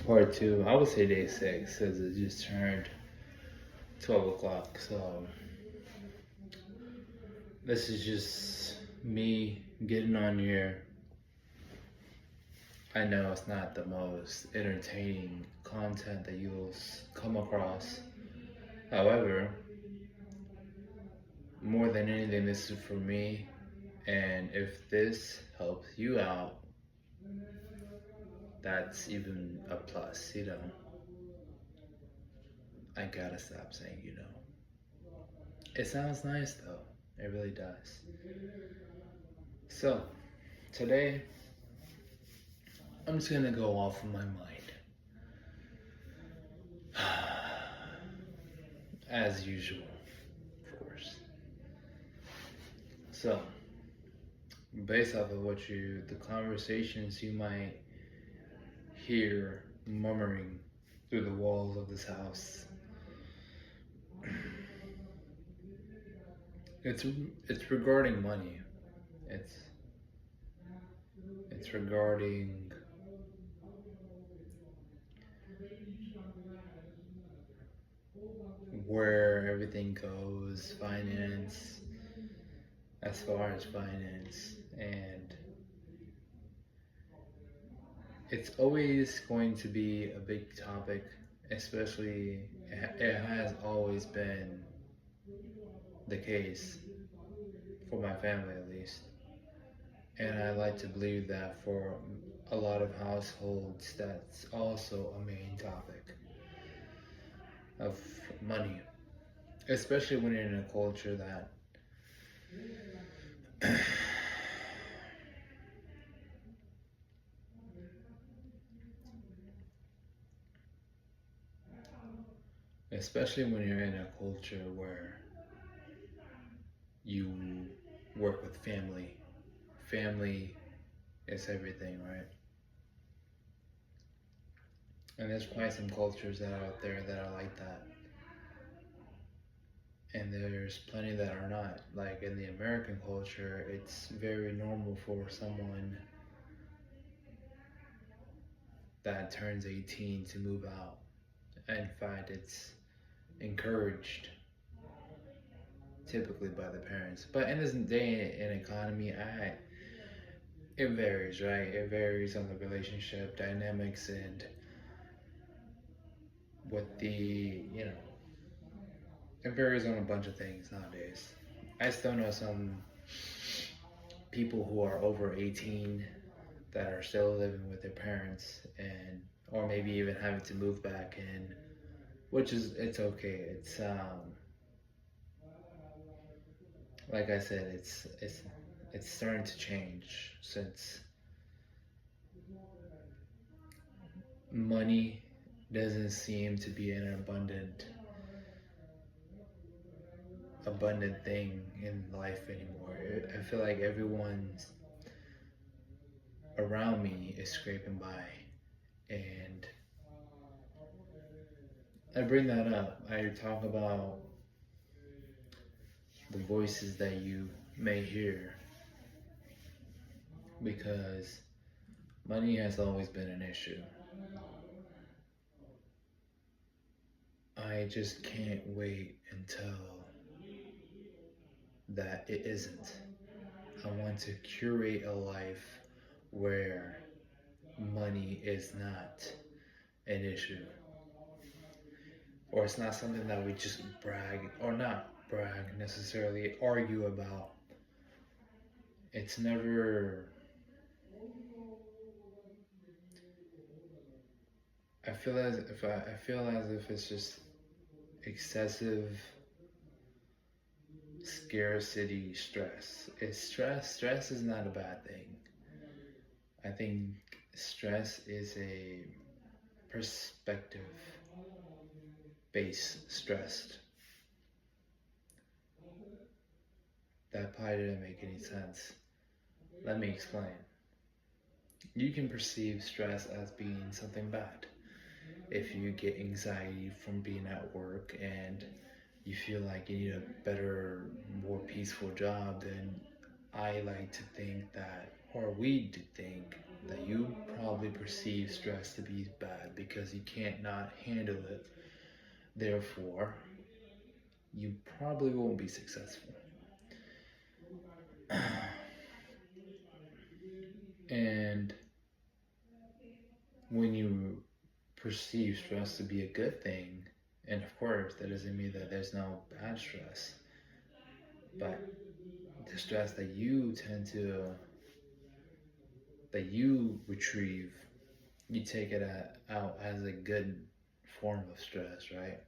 part two. I would say day 6 because it just turned 12 o'clock. So this is just me getting on here. I know it's not the most entertaining content that you'll come across. However, more than anything, this is for me. And if this helps you out, that's even a plus. I gotta stop saying. It sounds nice though. It really does. So, today, I'm just gonna go off of my mind. As usual, of course. So, based off of the conversations you might hear murmuring through the walls of this house, it's regarding money. It's it's regarding where everything goes, finance, as far as finance, and it's always going to be a big topic, especially it has always been the case for my family at least. And I like to believe that for a lot of households, that's also a main topic of money, especially when you're in a culture that especially when you're in a culture where you work with family. Family is everything, right? And there's quite some cultures that are out there that are like that. And there's plenty that are not. Like in the American culture, it's very normal for someone that turns 18 to move out. In fact, it's encouraged typically by the parents. But in this day and economy, it varies, right? It varies on the relationship dynamics and what it varies on a bunch of things nowadays. I still know some people who are over 18 that are still living with their parents and or maybe even having to move back in, which is it's okay. It's like I said, it's starting to change since money doesn't seem to be an abundant thing in life anymore. I feel like everyone's around me is scraping by, and I bring that up. I talk about the voices that you may hear because money has always been an issue. I just can't wait until that it isn't. I want to curate a life where money is not an issue. Or it's not something that we just brag, or not brag necessarily, argue about. It's never. I feel as if it's just excessive scarcity stress. It's stress. Stress is not a bad thing. I think stress is a perspective based stress. That probably didn't make any sense. Let me explain. You can perceive stress as being something bad. If you get anxiety from being at work and you feel like you need a better, more peaceful job, then I like to think that, or we think that you probably perceive stress to be bad because you can't not handle it. Therefore, you probably won't be successful. And when you perceive stress to be a good thing, and of course, that doesn't mean that there's no bad stress, but the stress that you that you retrieve, you take it out as a good form of stress, right?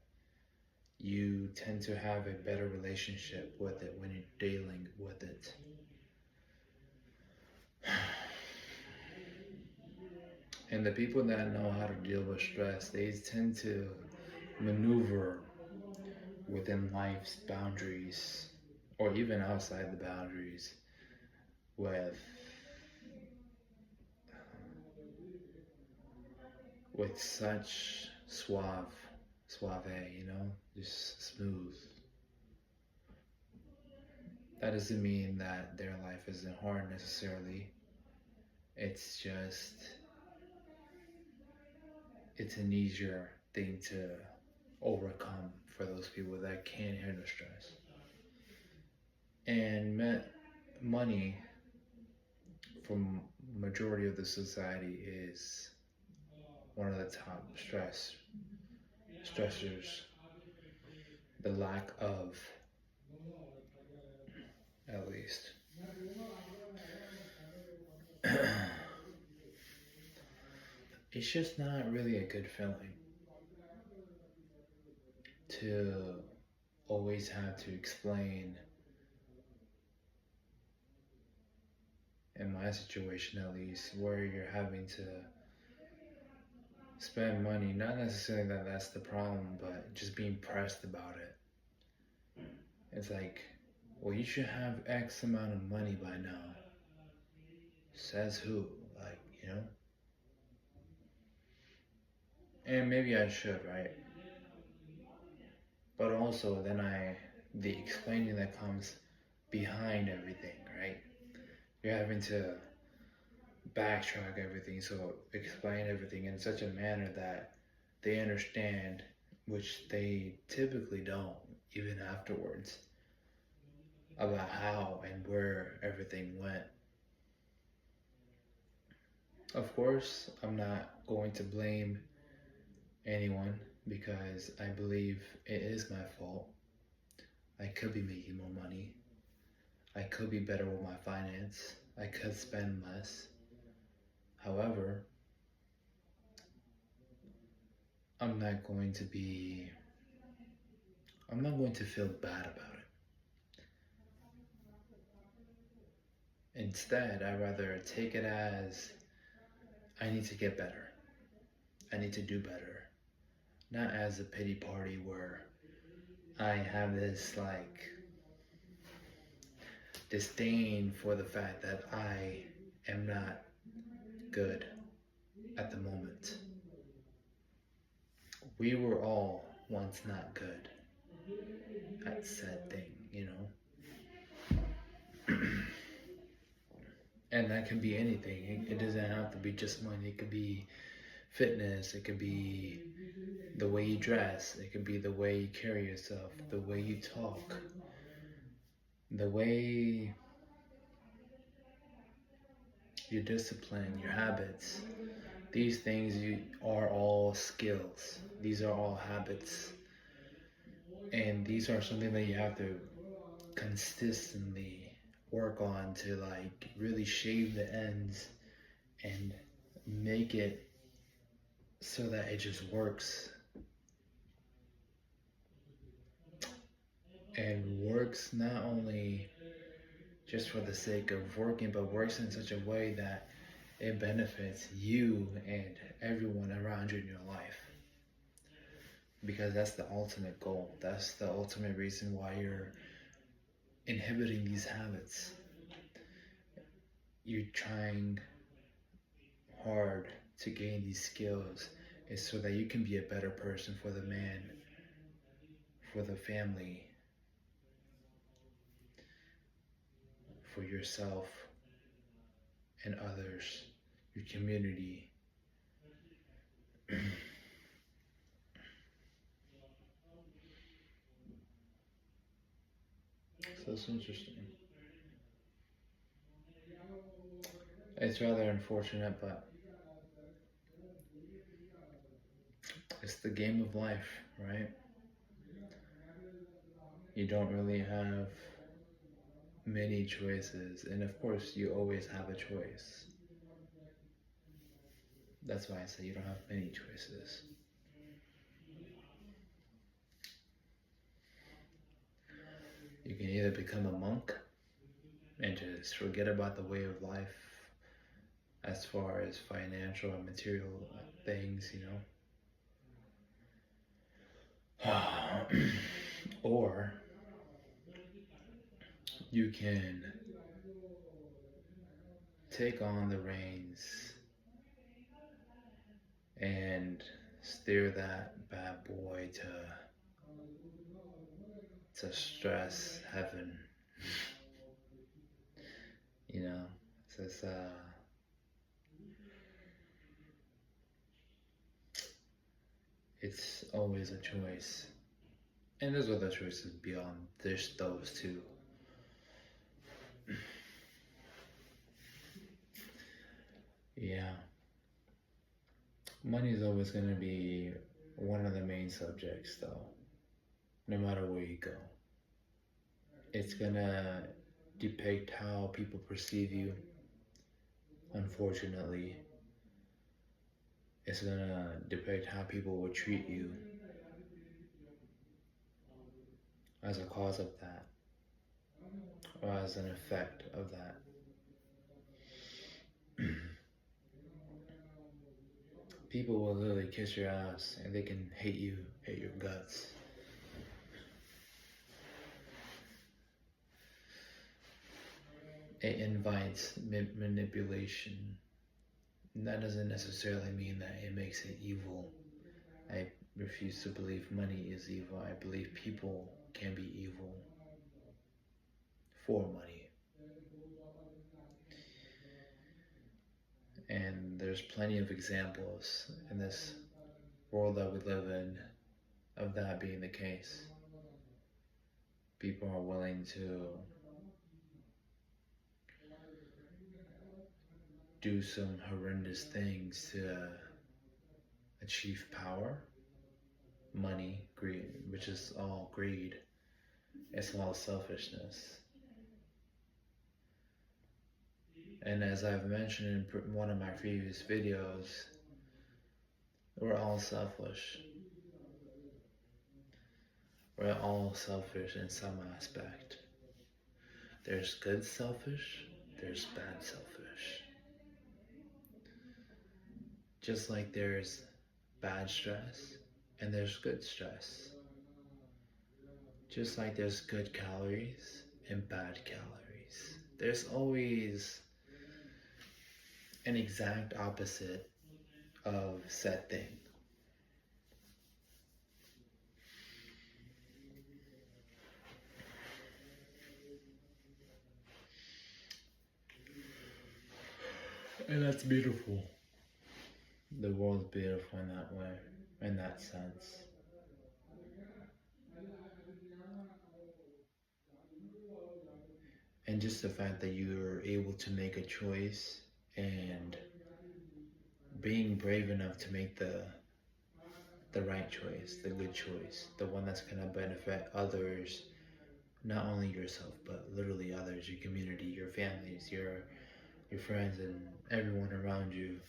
You tend to have a better relationship with it when you're dealing with it. And the people that know how to deal with stress, they tend to maneuver within life's boundaries or even outside the boundaries with such suave, just smooth. That doesn't mean that their life isn't hard necessarily. It's just it's an easier thing to overcome for those people that can't handle stress. And money from majority of the society is one of the top stressors. The lack of, at least. It's just not really a good feeling to always have to explain, in my situation at least, where you're having to spend money. Not necessarily that that's the problem, but just being pressed about it. It's like, well, you should have X amount of money by now. Says who? Like. And maybe I should, right? But also, the explaining that comes behind everything, right? You're having to backtrack everything, so explain everything in such a manner that they understand, which they typically don't, even afterwards, about how and where everything went. Of course, I'm not going to blame anyone because I believe it is my fault. I could be making more money. I could be better with my finance. I could spend less. However, I'm not going to be, I'm not going to feel bad about it. Instead, I'd rather take it as I need to get better. I need to do better. Not as a pity party where I have this disdain for the fact that I am not good at the moment. We were all once not good at said thing. And that can be anything. It doesn't have to be just money. It could be fitness. It could be the way you dress. It could be the way you carry yourself, the way you talk, the way your discipline, your habits. These things are all skills. These are all habits. And these are something that you have to consistently work on to really shave the ends and make it so that it just works and works not only just for the sake of working, but works in such a way that it benefits you and everyone around you in your life. Because that's the ultimate goal. That's the ultimate reason why you're inhibiting these habits. You're trying hard to gain these skills is so that you can be a better person for the man, for the family, for yourself and others. your community. So it's interesting. It's rather unfortunate, but it's the game of life, right? You don't really have many choices, and of course, you always have a choice. That's why I say you don't have many choices. You can either become a monk and just forget about the way of life as far as financial and material things, or you can take on the reins and steer that bad boy to stress heaven. You know, it's it's always a choice, and there's other choices beyond. There's those two. Yeah, money is always going to be one of the main subjects, though. No matter where you go, it's gonna depict how people perceive you. Unfortunately, it's gonna depict how people will treat you as a cause of that, or as an effect of that. People will literally kiss your ass and they can hate you, hate your guts. It invites manipulation. And that doesn't necessarily mean that it makes it evil. I refuse to believe money is evil. I believe people can be evil for money. And there's plenty of examples in this world that we live in of that being the case. People are willing to do some horrendous things to achieve power, money, greed, which is all greed. It's all selfishness. And as I've mentioned in one of my previous videos, we're all selfish. We're all selfish in some aspect. There's good selfish, there's bad selfish. Just like there's bad stress and there's good stress. Just like there's good calories and bad calories. There's always an exact opposite of said thing. And that's beautiful. The world's beautiful in that way, in that sense. And just the fact that you're able to make a choice and being brave enough to make the right choice, the good choice, the one that's gonna benefit others, not only yourself, but literally others, your community, your families, your friends, and everyone around you.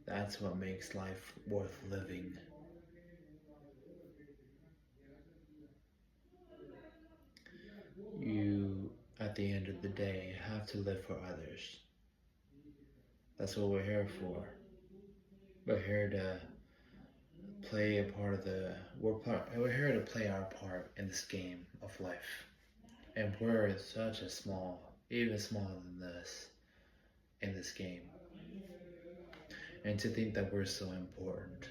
That's what makes life worth living. You, at the end of the day, have to live for others. That's what we're here for. We're here to play a part of we're here to play our part in this game of life. And we're such a even smaller than this in this game. And to think that we're so important.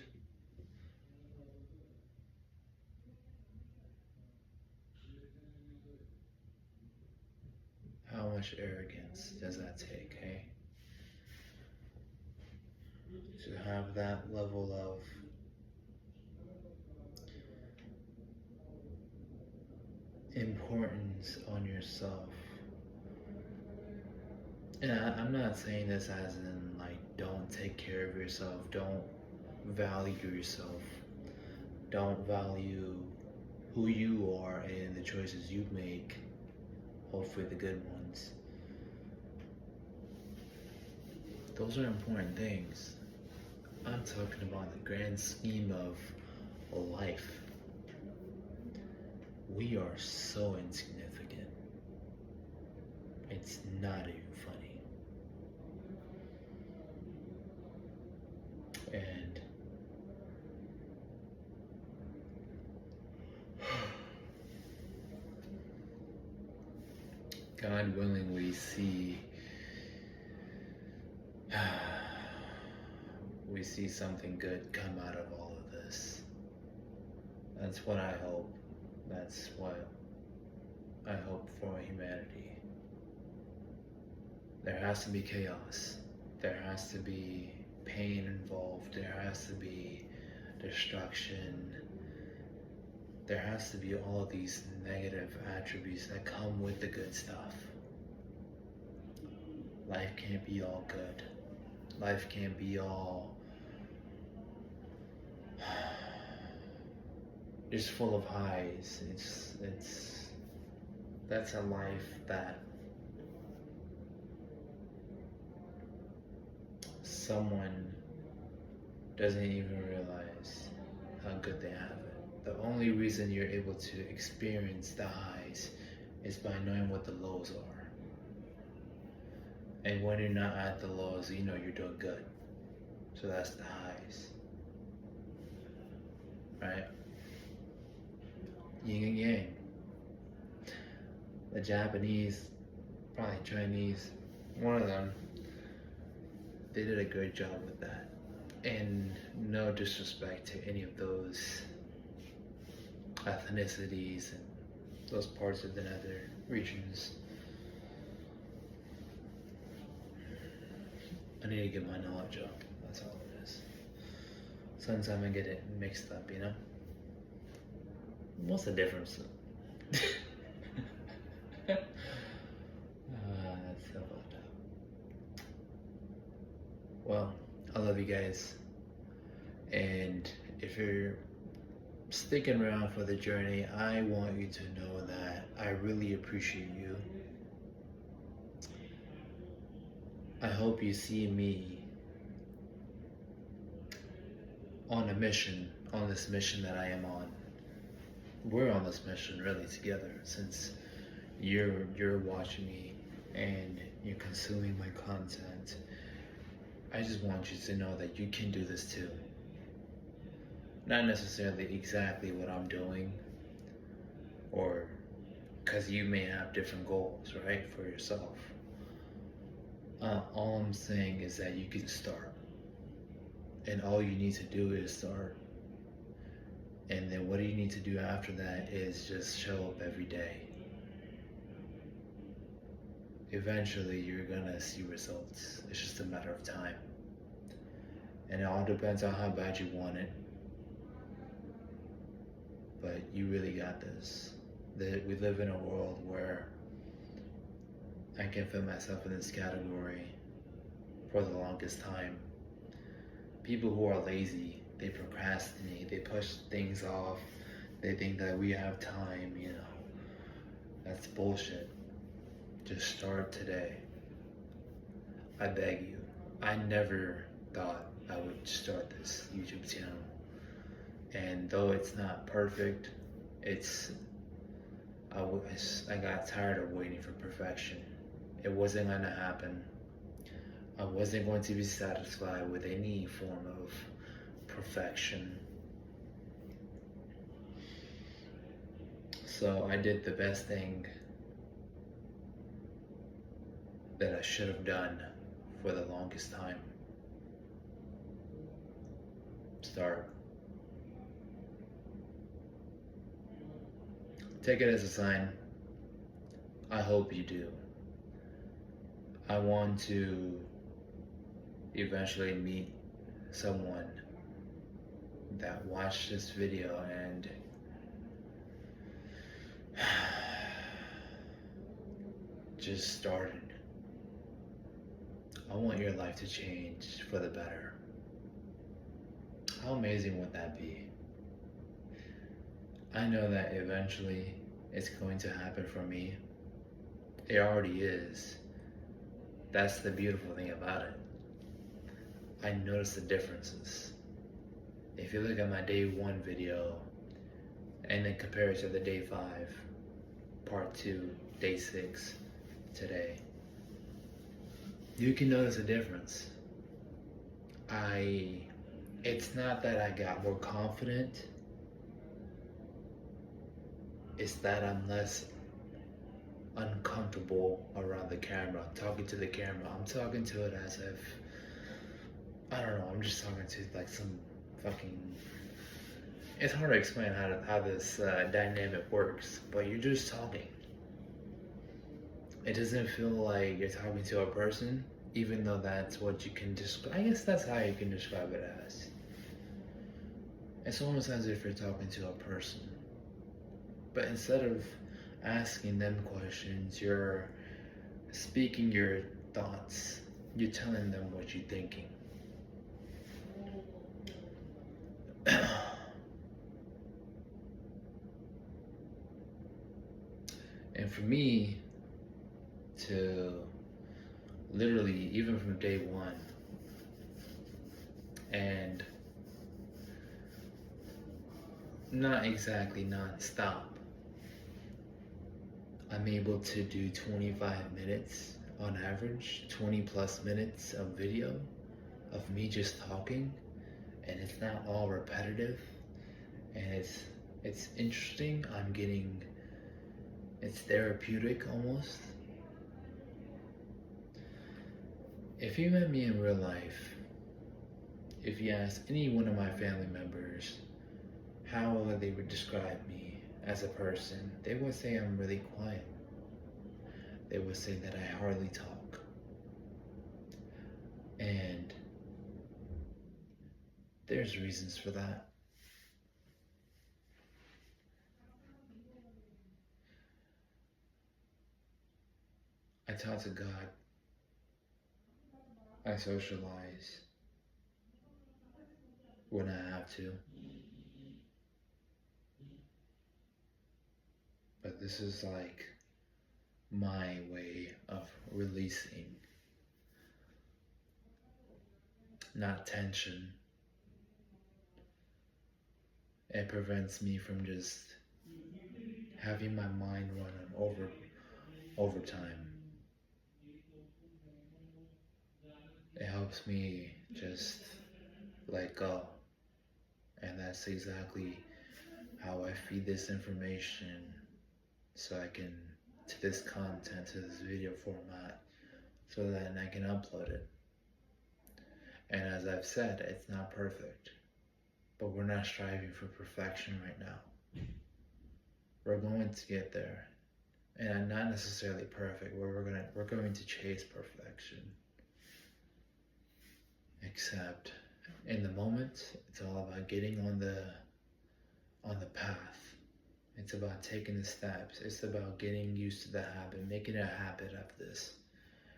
How much arrogance does that take, hey? to have that level of importance on yourself. And I'm not saying this as in like don't take care of yourself, don't value yourself, don't value who you are and the choices you make, hopefully the good ones. Those are important things. I'm talking about the grand scheme of life. We are so insignificant. It's not even funny. And God willing, we see something good come out of all of this. That's what I hope. That's what I hope for humanity. There has to be chaos. There has to be pain involved. There has to be destruction. There has to be all of these negative attributes that come with the good stuff. Life can't be all good. Life can't be all just full of highs. It's that's a life that someone doesn't even realize how good they have it. The only reason you're able to experience the highs is by knowing what the lows are. And when you're not at the lows, you know you're doing good. So that's the highs. Right? Yin and yang. The Japanese, probably Chinese, one of them, they did a great job with that. And no disrespect to any of those ethnicities and those parts of the nether regions. I need to get my knowledge up. That's all it is. Sometimes I get it mixed up, you know? What's the difference? That's so fucked up. Well, I love you guys. And if you're sticking around for the journey, I want you to know that I really appreciate you. I hope you see me on a mission, on this mission that I am on. We're on this mission really together, since you're watching me and you're consuming my content. I just want you to know that you can do this too. Not necessarily exactly what I'm doing, or because you may have different goals, right, for yourself. All I'm saying is that you can start, and all you need to do is start. And then what you need to do after that is just show up every day. Eventually, you're gonna see results. It's just a matter of time. And it all depends on how bad you want it. But you really got this. We live in a world where I can fit myself in this category for the longest time. People who are lazy, they procrastinate, they push things off, they think that we have time, you know. That's bullshit. Just start today. I beg you. I never thought I would start this YouTube channel. And though it's not perfect, I got tired of waiting for perfection. It wasn't gonna happen. I wasn't going to be satisfied with any form of perfection. So I did the best thing that I should have done for the longest time. Start. Take it as a sign. I hope you do. I want to eventually meet someone that watched this video and just started. I want your life to change for the better. How amazing would that be? I know that eventually it's going to happen for me. It already is. That's the beautiful thing about it. I notice the differences. If you look at my day 1 video and then compare it to the day 5, part 2, day 6, today, you can notice a difference. It's not that I got more confident, it's that I'm less uncomfortable around the camera, talking to the camera. I'm talking to it as if, I don't know, I'm just talking to like some fucking, it's hard to explain how this dynamic works, but you're just talking. It doesn't feel like you're talking to a person, even though that's what you can describe. I guess that's how you can describe it as. It's almost as if you're talking to a person. But instead of asking them questions, you're speaking your thoughts. You're telling them what you're thinking. And for me to literally, even from day 1, and not exactly non-stop, I'm able to do 25 minutes on average, 20 plus minutes of video of me just talking, and it's not all repetitive, and it's interesting. It's therapeutic almost. If you met me in real life, if you ask any one of my family members how they would describe me as a person, they would say I'm really quiet. They would say that I hardly talk. And there's reasons for that. I talk to God. I socialize when I have to. But this is like my way of releasing, not tension. It prevents me from just having my mind running overtime. It helps me just let go. And that's exactly how I feed this information so I can, to this content, to this video format, so that I can upload it. And as I've said, it's not perfect, but we're not striving for perfection right now. We're going to get there, and not necessarily perfect, where we're going to chase perfection. Except in the moment, it's all about getting on the path. It's about taking the steps. It's about getting used to the habit, making a habit of this.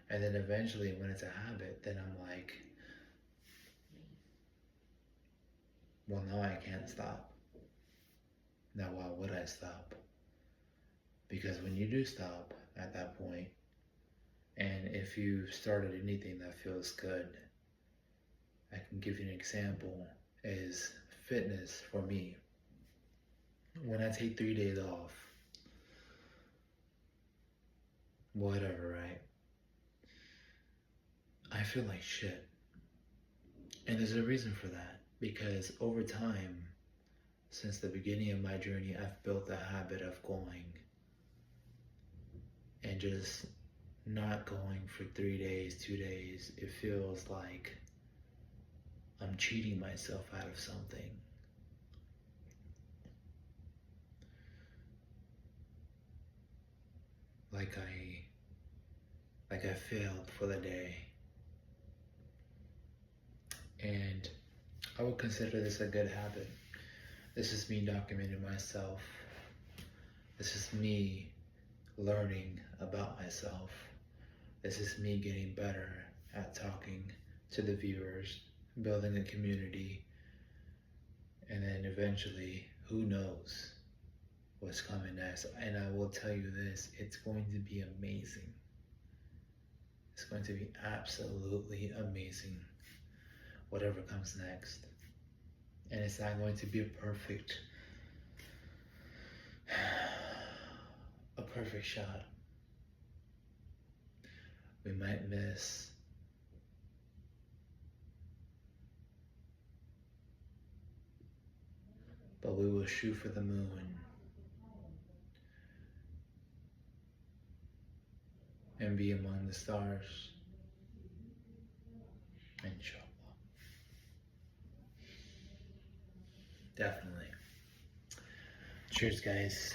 And then eventually when it's a habit, then I'm like, well, now I can't stop. Now why would I stop? Because when you do stop at that point, and if you started anything that feels good, I can give you an example, is fitness for me. When I take 3 days off, whatever, right? I feel like shit. And there's a reason for that, because over time, since the beginning of my journey, I've built the habit of going and just not going for 3 days, 2 days. It feels like I'm cheating myself out of something. Like I failed for the day. And I would consider this a good habit. This is me documenting myself. This is me learning about myself. This is me getting better at talking to the viewers, building a community, and then eventually, who knows what's coming next. And I will tell you this, it's going to be amazing. It's going to be absolutely amazing, whatever comes next. And it's not going to be a perfect shot. We might miss, but we will shoot for the moon and be among the stars. Inshallah. Definitely. Cheers, guys.